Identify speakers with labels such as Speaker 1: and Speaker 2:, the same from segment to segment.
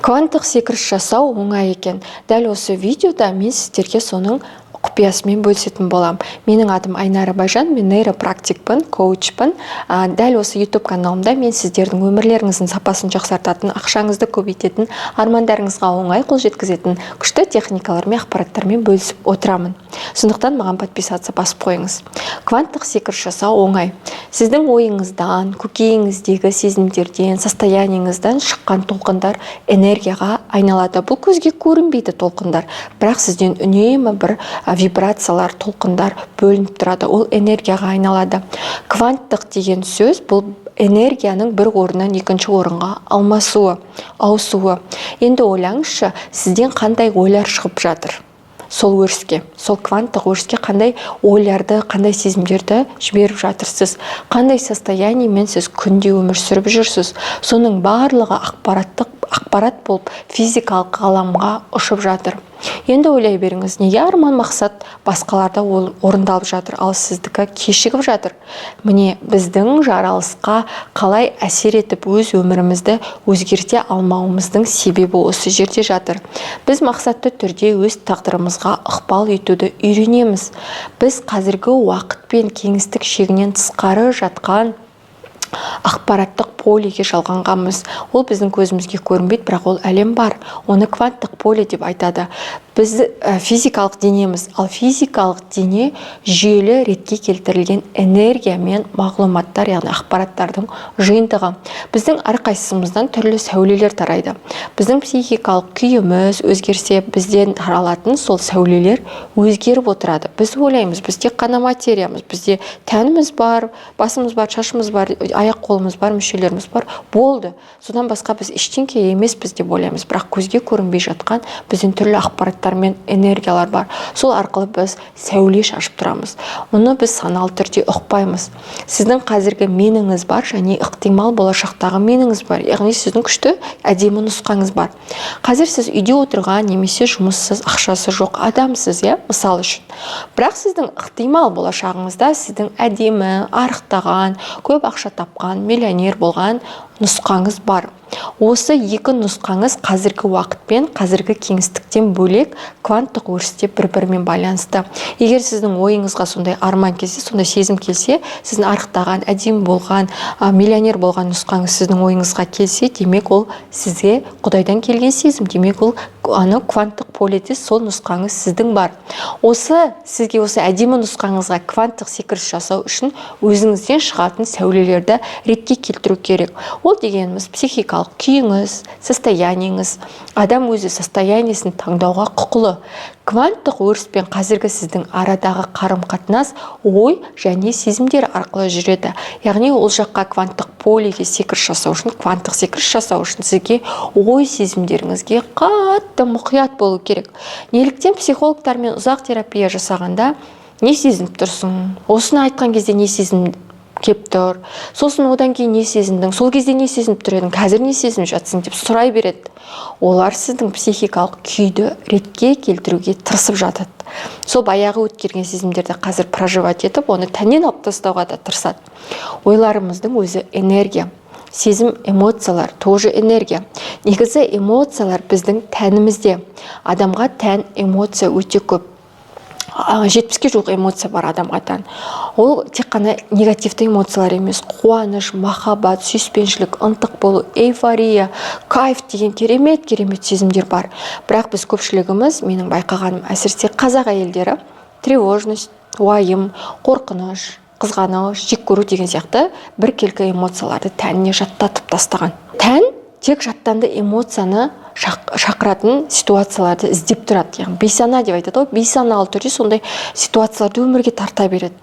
Speaker 1: Кванттық секіріс жасау оңай екен. Дәл осы видеода мен сіздерге соның құпиясымен бөлісетін болам. Менің атым Айнара Байжан, мен нейропрактикпін, коучпын. Дәл осы YouTube каналымда мен сіздердің өмірлеріңіздің сапасын жақсартатын, ақшаңызды көбейтетін, армандарыңызға оңай қол жеткізетін күшті техникалармен, ақпараттармен бөлісіп отырамын. Сондықтан маған подписаться басып қойыңыз. Кванттық секіріс жасау оңай. Сіздің ойыңыздан, көкейіңіздегі сезімдерден, состояниеңіздан шыққан толқындар энергияға айналады. Бұл көзге көрінбейді толқындар, бірақ сізден үнемі бір вибрациялар, толқындар бөлініп тұрады. Ол энергияға айналады. Кванттық деген сөз бұл энергияның бір орыннан екінші орынға алмасуы, ауысуы. Енді ойлаңызшы, сізден қандай ойлар шығып жатыр? Сол өріске, сол кванттық өріске қандай ойларды, қандай сезімдерді жіберіп жатырсыз? Қандай состояниемен сіз күнде өмір сүріп жүрсіз? Соның барлығы ақпарат болып физикалық ғаламға ұшып жатыр. Енді ойлай беріңіз, неге арман мақсат басқаларда орындалып жатыр, ал сіздікі кешігіп жатыр? Міне, біздің жаралысқа қалай әсер етіп өз өмірімізді өзгерте алмауымыздың себебі осы жерде жатыр. Біз мақсатты түрде өз тағдырымызға ықпал етуді үйренеміз. Біз қазіргі уақыт пен кеңістік шегінен тысқары жатқан ақпараттық полеге жалғанғанбыз. Ол біздің көзімізге көрінбейді, бірақ ол әлем бар. Оны кванттық поле деп айтады. Біз физикалық денеміз, ал физикалық дене жүйелі ретке келтірілген энергия мен мағлұматтар, яғни ақпараттардың жиынтығы. Біздің әрқайсымыздан түрлі сәулелер тарайды. Біздің психикалық күйіміз өзгерсе, бізден таралатын сол сәулелер өзгеріп отырады. Біз ойлаймыз, біз тек қана материямыз, бізде тәніміз бар, басымыз бар, шашымыз бар, аяқ-қолымыз бар, мүшелеріміз бар, болды. Содан басқа біз ештеңе емеспіз деп ойлаймыз, бірақ көзге көрінбей жатқан біздің түрлі ақпараттар мен энергиялар бар. Сол арқылы біз сәуле шашып тұрамыз. Оны біз саналы түрде ұқпаймыз. Сіздің қазіргі меніңіз бар, және ықтимал болашақтағы меніңіз бар. Яғни сіздің күшті әдемі нұсқаңыз бар. Қазір сіз үйде отырған, немесе жұмыссыз, ақшасы жоқ адамсыз, мысал үшін. Бірақ сіздің ықтимал болашағыңызда сіздің әдемі, арықтаған, көп ақша тапқан, миллионер болған нұсқаңыз бар. Осы екі нұсқаңыз қазіргі уақытпен, қазіргі кеңістіктен бөлек кванттық өрісте бір-бірімен байланысты. Егер сіздің ойыңызға сондай арман келсе, сондай сезім келсе, сіздің арықтаған, әдемі болған, миллионер болған нұсқаңыз сіздің ойыңызға келсе, демек ол сізге Құдайдан келген сезім. Демек ол кванттық поледе сол нұсқаңыз сіздің бар. Сізге осы әдемі нұсқаңызға кванттық секіріс жасау үшін өзіңізден шығатын сәулелерді ретке келтіру керек. Ол дегеніміз психикалық күйіңіз, состояниеңіз, адам өзі состояниесін таңдауға құқылы. Кванттық өріспен қазіргі сіздің арадағы қарым-қатынас ой және сезімдер арқылы жүреді. Яғни ол жаққа кванттық полеге секіріс жасау үшін, кванттық секіріс жасау үшін сізге ой сезімдеріңізге қатты мұқият болу керек. Неліктен психологтармен ұзақ терапия жасағанда не сезініп тұрсың? Осыны айтқан кезде не сезім кеп тұр? Сосын одан кейін не сезіндің? Сол кезде не сезініп тұр едің? Қазір не сезініп жатсың деп сұрай береді. Олар сіздің психикалық күйді ретке келтіруге тырысып жатады. Сол баяғы өткерген сезімдерді қазір проживать етіп, оны тәннен алып тастауға да тырысады. Ойларымыздың өзі энергия. Сезім, эмоциялар тоже энергия. Негізі эмоциялар біздің тәнімізде. Адамға тән эмоция өте көп. 70-ке жуық эмоция бар адамға тән. Ол тек қана негативті эмоциялар емес, қуаныш, махаббат, сүйіспеншілік, ынтық болу, эйфория, кайф деген керемет сезімдер бар. Бірақ біз көпшілігіміз, менің байқағаным, әсіресе қазақ әйелдері, тревожность, уайым, қорқыныш, қызғаныш, жек көру деген сияқты біркелкі эмоцияларды тәніне жаттатып тастаған. Тән тек жаттанды эмоцияны шақыратын ситуацияларды іздеп тұрады. Яғни бейсана деп айтады, бейсаналы түрде сондай ситуацияларды өмірге тарта береді.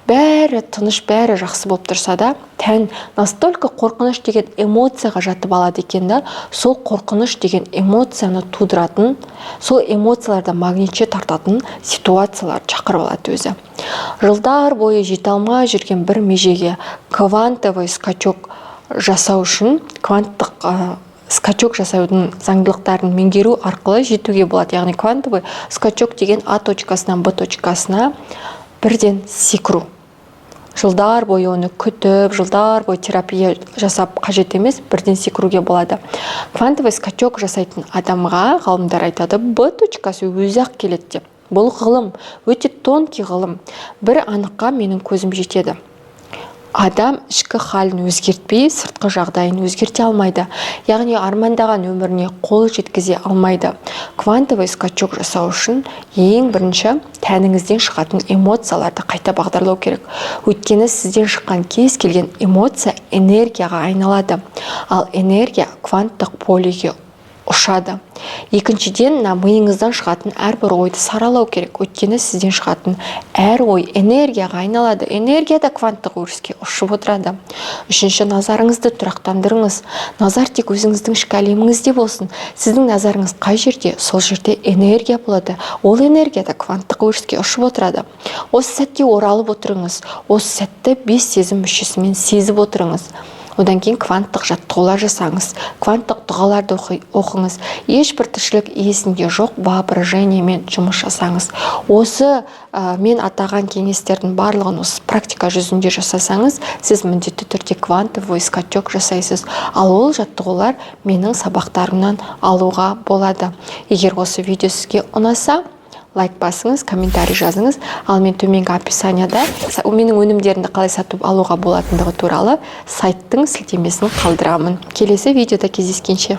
Speaker 1: Бәрі тыныш, бәрі жақсы болып тұрса да, тән настолько қорқыныш деген эмоцияға жатып алады екен да, сол қорқыныш деген эмоцияны тудыратын, сол эмоцияларда магнитше тартатын ситуациялар шақырып алады өзі. Жылдар бойы жете алмай жүрген бір межеге квантовый скачок жасау үшін, кванттық скачок жасаудың заңдылықтарын меңгеру арқылы жетуге болады. Яғни квантовый скачок деген А точкасынан Б точкасына бірден секіру. жылдар бойы оны күтіп, жылдар бойы терапия жасап қажет емес, бірден секіруге болады. Квантовый скачок жасайтын адамға ғалымдар айтады, Б точкасы өзі-ақ келеді деп. Бұл ғылым, өте тонкий ғылым. Бір аныққа менің көзім жетеді. Адам ішкі халін өзгертпей, сыртқы жағдайын өзгерте алмайды. Яғни армандаған өміріне қол жеткізе алмайды. Квантовый скачок жасау үшін ең бірінші тәніңізден шығатын эмоцияларды қайта бағдарлау керек. Өйткені сізден шыққан кез келген эмоция энергияға айналады. Ал энергия кванттық полеге ұшады. Екіншіден, миыңыздан шығатын әрбір ойды саралау керек. Өйткені сізден шығатын әр ой энергияға айналады. Энергия да кванттық өріске ұшып отырады. Үшінші, назарыңызды тұрақтандырыңыз. Назар тек өзіңіздің ішкі әлеміңізде болсын. Сіздің назарыңыз қай жерде, сол жерде энергия болады. Ол энергия да кванттық өріске ұшып отырады. Осы сәтке оралып отырыңыз. Осы сәтті 5 сезім мүшесімен сезіп отырыңыз. Одан кейін кванттық жаттығулар жасаңыз, кванттық дұғаларды оқыңыз. Ешбір тіршілік иесінде жоқ воображениемен жұмыс жасаңыз. Осы мен атаған кеңестердің барлығын осы практика жүзінде жасасаңыз, сіз міндетті түрде квантовый скачок жасайсыз. Ал ол жаттығулар менің сабақтарымнан алуға болады. Егер осы видео сізге ұнаса, лайк басыңыз, комментарий жазыңыз. Ал мен төменгі описанияда менің өнімдерімді қалай сатып алуға болатындығы туралы сайттың сілтемесін қалдырамын. Келесі видеода кездескенше.